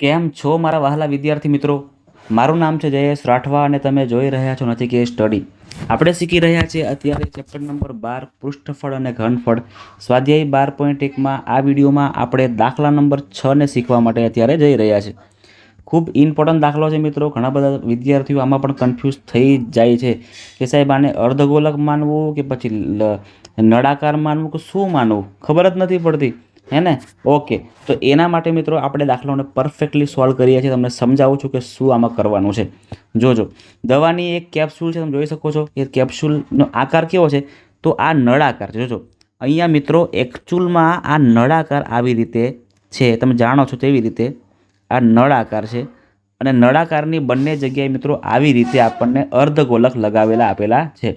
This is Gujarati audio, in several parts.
કેમ છો મારા વહાલા વિદ્યાર્થી મિત્રો? મારું નામ છે જયેશ રાઠવા અને તમે જોઈ રહ્યા છો નથી કે સ્ટડી. આપણે શીખી રહ્યા છીએ અત્યારે ચેપ્ટર નંબર 12 પૃષ્ઠફળ અને ઘનફળ. સ્વાધ્યાય 12.1માં આ વિડીયોમાં આપણે દાખલા નંબર 6ને શીખવા માટે અત્યારે જઈ રહ્યા છીએ. ખૂબ ઇમ્પોર્ટન્ટ દાખલો છે મિત્રો. ઘણા બધા વિદ્યાર્થીઓ આમાં પણ કન્ફ્યુઝ થઈ જાય છે કે સાહેબ આને અર્ધગોલક માનવું કે પછી નળાકાર માનવું કે શું માનવું, ખબર જ નથી પડતી હે ને. ઓકે, તો એના માટે મિત્રો આપણે દાખલાઓને પરફેક્ટલી સોલ્વ કરીએ છીએ. તમને સમજાવું છું કે શું આમાં કરવાનું છે. જોજો, દવાની એક કેપ્સ્યુલ છે, તમે જોઈ શકો છો. એ કેપ્સ્યુલનો આકાર કેવો છે? તો આ નળાકાર. જોજો અહીંયા મિત્રો એકચ્યુઅલમાં આ નળાકાર આવી રીતે છે, તમે જાણો છો તેવી રીતે આ નળાકાર છે અને નળાકારની બંને જગ્યાએ મિત્રો આવી રીતે આપણને અર્ધગોલક લગાવેલા આપેલા છે.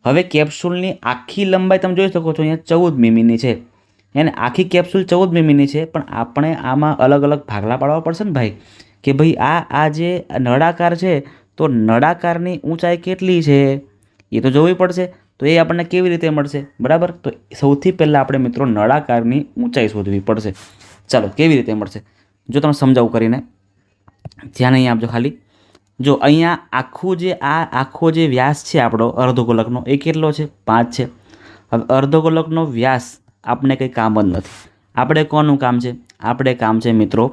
હવે કેપ્સ્યુલની આખી લંબાઈ તમે જોઈ શકો છો, અહીંયા 14 મીમીની છે. એને આખી કેપ્સ્યુલ 14 મીમીની છે, પણ આપણે આમાં અલગ અલગ ભાગલા પાડવા પડશે ને ભાઈ, કે ભાઈ આ જે નળાકાર છે તો નળાકારની ઊંચાઈ કેટલી છે એ તો જોવી પડશે. તો એ આપણને કેવી રીતે મળશે? બરાબર, તો સૌથી પહેલાં આપણે મિત્રો નળાકારની ઊંચાઈ શોધવી પડશે. ચાલો, કેવી રીતે મળશે જો તમે સમજાવું કરીને. ધ્યાન અહીં આપજો ખાલી. જો અહીંયા આખો જે વ્યાસ છે આપણો અર્ધગોલકનો એ કેટલો છે? 5 છે. હવે અર્ધગોલકનો વ્યાસ આપણે કંઈ કામ જ નથી. આપણે કોનું કામ છે? આપણે કામ છે મિત્રો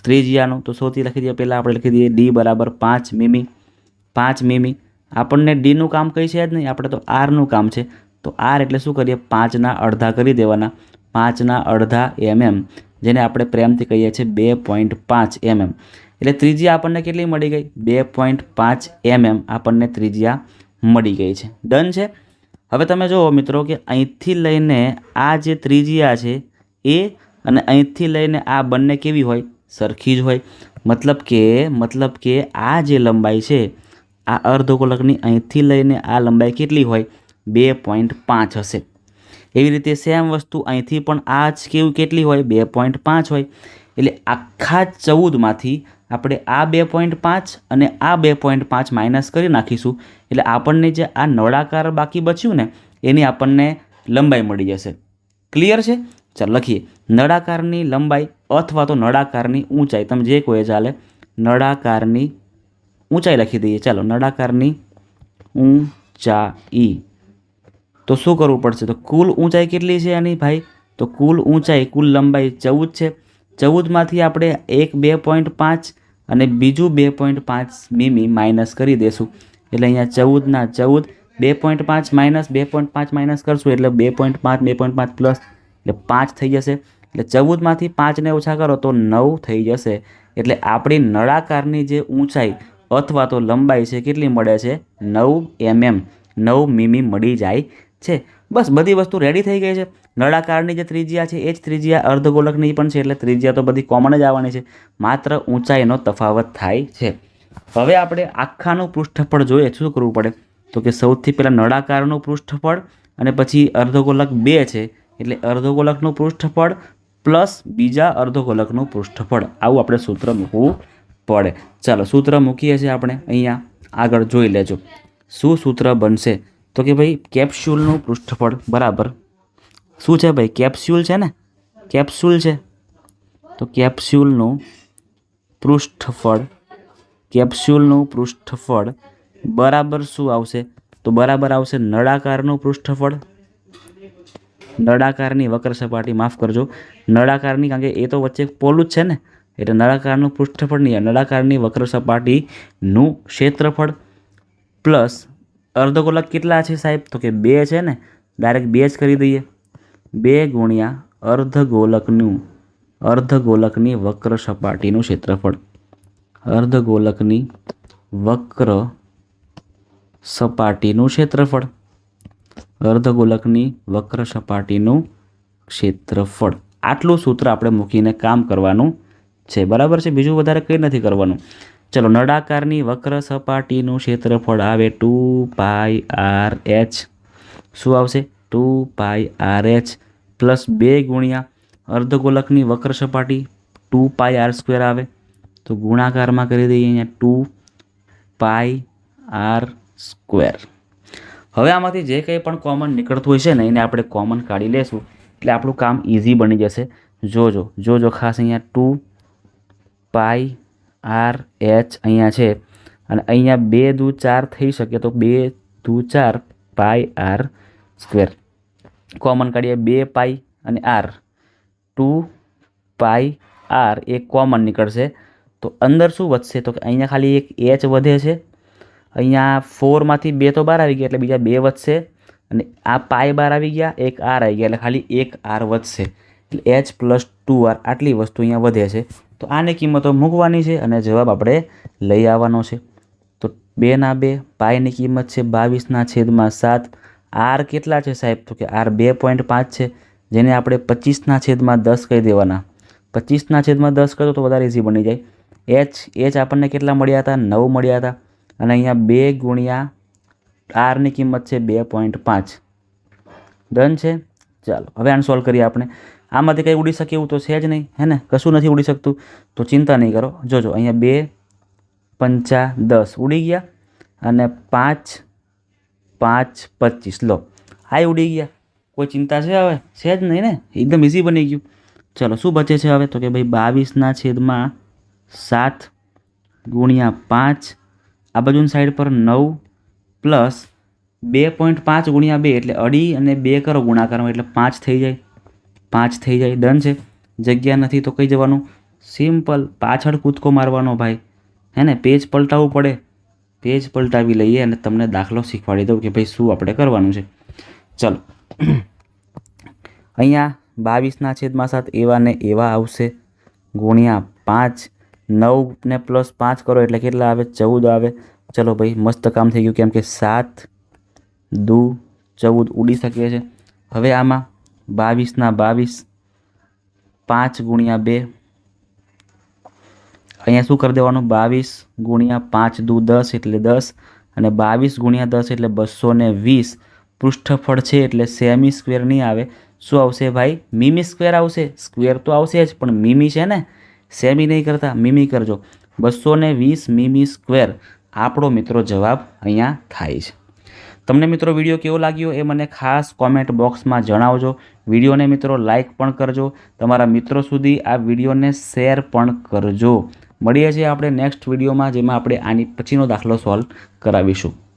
ત્રિજ્યાનું. તો સૌથી લખી દઈએ, પહેલાં આપણે લખી દઈએ ડી બરાબર 5 મીમી. 5 મીમી. આપણને ડીનું કામ કંઈ છે જ નહીં, આપણે તો આરનું કામ છે. તો આર એટલે શું કરીએ? 5ના અડધા કરી દેવાના. 5ના અડધા mm, જેને આપણે પ્રેમથી કહીએ છીએ 2.5 mm. એટલે ત્રિજ્યા આપણને કેટલી મળી ગઈ? 2.5 mm આપણને ત્રિજ્યા મળી ગઈ છે. ડન છે. હવે તમે જુઓ મિત્રો કે અહીંથી લઈને આ જે ત્રિજ્યા છે એ અને અહીંથી લઈને આ બંને કેવી હોય? સરખી જ હોય. મતલબ કે આ જે લંબાઈ છે આ અર્ધગોલકની અહીંથી લઈને આ લંબાઈ કેટલી હોય? 2.5 હશે. એવી રીતે સેમ વસ્તુ અહીંથી પણ આ જ કેટલી હોય? 2.5 હોય. એટલે આખા 14માંથી આપણે આ 2.5 અને આ 2.5 માઇનસ કરી નાખીશું. એટલે આપણને જે આ નળાકાર બાકી બચ્યું ને એની આપણને લંબાઈ મળી જશે. ક્લિયર છે? ચાલો લખીએ. નળાકારની લંબાઈ અથવા તો નળાકારની ઊંચાઈ, તમે જે કોઈ ચાલે. નળાકારની ઊંચાઈ લખી દઈએ. ચાલો, નળાકારની ઊંચાઈ. તો શું કરવું પડશે? તો કુલ ઊંચાઈ કેટલી છે આની ભાઈ? તો કુલ ઊંચાઈ, કુલ લંબાઈ 14 છે. 14માંથી આપણે એક 2.5 અને બીજું 2.5 મીમી માઇનસ કરી દેશું. એટલે અહીંયા 14ના 14, 2.5 માઇનસ 2.5 માઇનસ કરશું એટલે 2.5 2.5 પ્લસ એટલે 5 થઈ જશે. એટલે 14માંથી 5ને ઓછા કરો તો 9 થઈ જશે. એટલે આપણી નળાકારની જે ઊંચાઈ અથવા તો લંબાઈ છે કેટલી મળે છે? 9 mm, 9 મીમી મળી જાય છે. બસ બધી વસ્તુ રેડી થઈ ગઈ છે. નળાકારની જે ત્રિજ્યા છે એ જ ત્રિજ્યા અર્ધગોલકની પણ છે. એટલે ત્રિજ્યા તો બધી કોમન જ આવવાની છે, માત્ર ઊંચાઈનો તફાવત થાય છે. હવે આપણે આખાનું પૃષ્ઠફળ જોઈએ. શું કરવું પડે? તો કે સૌથી પહેલાં નળાકારનું પૃષ્ઠફળ અને પછી અર્ધગોલક 2 છે એટલે અર્ધગોલકનું પૃષ્ઠફળ પ્લસ બીજા અર્ધગોલકનું પૃષ્ઠફળ, આવું આપણે સૂત્ર મૂકવું પડે. ચાલો, સૂત્ર મૂકીએ છીએ આપણે અહીંયા. આગળ જોઈ લેજો શું સૂત્ર બનશે. તો કે ભાઈ કેપ્સ્યુલનું પૃષ્ઠફળ બરાબર શું છે ભાઈ? કેપ્સ્યુલ છે ને, કેપ્સ્યુલ છે. તો કેપ્સ્યુલનું પૃષ્ઠફળ બરાબર શું આવશે? તો બરાબર આવશે નળાકારનું પૃષ્ઠફળ. નળાકારની વક્ર સપાટી, માફ કરજો, નળાકારની, કારણ કે એ તો વચ્ચે પોલું જ છે ને, એટલે નળાકારનું પૃષ્ઠફળ નહીં, નળાકારની વક્ર સપાટીનું ક્ષેત્રફળ પ્લસ અર્ધગોલક કેટલા છે સાહેબ? તો કે 2 છે ને, ડાયરેક્ટ 2 જ કરી દઈએ. 2 ગુણ્યા અર્ધગોલકની વક્ર સપાટીનું ક્ષેત્રફળ. અર્ધગોલકની વક્ર સપાટીનું ક્ષેત્રફળ. અર્ધગોલકની વક્ર સપાટીનું ક્ષેત્રફળ. આટલું સૂત્ર આપણે મૂકીને કામ કરવાનું છે. બરાબર છે? બીજું વધારે કંઈ નથી કરવાનું. ચલો, નળાકારની વક્ર સપાટીનું ક્ષેત્રફળ આવે 2πr/h. શું આવશે? 2πr/h પ્લસ 2 ગુણ્યા અર્ધગોલકની વક્ર સપાટી 2πr² આવે. તો ગુણાકારમાં કરી દઈએ અહીંયા 2πr². હવે આમાંથી જે કંઈ પણ કોમન નીકળતું હોય છે ને એને આપણે કોમન કાઢી લેશું એટલે આપણું કામ ઇઝી બની જશે. જોજો ખાસ અહીંયા 2 પાઈ આર એચ અહીંયા છે અને અહીંયા 2 દુ 4 થઈ શકે તો 2 દુ 4 પાઈ આર સ્ક્વેર કોમન કાઢીએ 2 પાઈ અને આર 2 પાઈ આર એ કોમન નીકળશે તો અંદર શું વધશે તો કે અહીંયા ખાલી એક એચ વધે છે અહીંયા 4માંથી 2 તો બહાર આવી ગયા એટલે બીજા 2 વધશે અને આ પાઈ બહાર આવી ગયા એક આર આવી ગયા એટલે ખાલી એક આર વધશે એટલે એચ પ્લસ 2 આર આટલી વસ્તુ અહીંયા વધે છે તો આની કિંમતો મૂકવાની છે અને જવાબ આપણે લઈ આવવાનો છે તો 2 ના 2 પાઈની કિંમત છે 22/7 આર કેટલા છે સાહેબ તો કે આર 2.5 છે જેને આપણે 25/10 કહી દેવાના 25/10 કરો તો વધારે ઇઝી બની જાય એચ આપણને કેટલા મળ્યા હતા 9 મળ્યા હતા અને અહીંયા 2 ગુણ્યા આરની કિંમત છે 2.5 ડન છે ચાલો હવે આને સોલ્વ કરીએ આપણે આમાંથી કંઈ ઉડી શકે એવું તો છે જ નહીં હે ને કશું નથી ઉડી શકતું તો ચિંતા નહીં કરો જોજો અહીંયા 2 પંચા 10 ઉડી ગયા અને 5 5 25 લો આ ઉડી ગયા કોઈ ચિંતા છે હવે છે જ નહીં ને એકદમ ઇઝી બની ગયું ચલો શું બચે છે હવે તો કે ભાઈ 22/7 ગુણ્યા 5 આ બાજુની સાઈડ પર 9 પ્લસ 2.5 ગુણ્યા 2 એટલે અઢી અને 2 કરો ગુણાકારમાં એટલે 5 થઈ જાય 5 થઈ જાય ડન છે જગ્યા નથી તો કઈ જવાનું સિમ્પલ પાછળ કૂદકો મારવાનો ભાઈ હે ને પેજ પલટાવવું પડે પેજ પલટાવી લઈએ અને તમને દાખલો શીખવાડી દઉં કે ભાઈ શું આપણે કરવાનું છે ચલો અહીંયા 22/7 એવા ને એવા આવશે ગુણ્યા 5 9 ને પ્લસ 5 કરો એટલે કેટલા આવે 14 આવે ચલો ભાઈ મસ્ત કામ થઈ ગયું કેમ કે 7 દુ 14 ઉડી શકે છે હવે આમાં 22/22 5 ગુણ્યા 2 અહીંયા શું કરી દેવાનું 22 ગુણ્યા 5 દુ 10 એટલે 10 અને 22 ગુણ્યા 10 એટલે 220 પૃષ્ઠફળ છે એટલે સેમી સ્ક્વેર નહીં આવે શું આવશે ભાઈ મીમી સ્ક્વેર આવશે સ્ક્વેર તો આવશે જ પણ મીમી છે ને સેમી નહીં કરતા મીમી કરજો 220 મીમી સ્ક્વેર આપણો મિત્રો જવાબ અહીંયા થાય છે તમને મિત્રો વિડીયો કેવો લાગ્યો એ મને ખાસ કોમેન્ટ બોક્સમાં જણાવજો વિડીયોને મિત્રો લાઈક પણ કરજો તમારા મિત્રો સુધી આ વિડીયોને શેર પણ કરજો મળીએ છીએ આપણે નેક્સ્ટ વિડીયોમાં જેમાં આપણે આની પછીનો દાખલો સોલ્વ કરાવીશું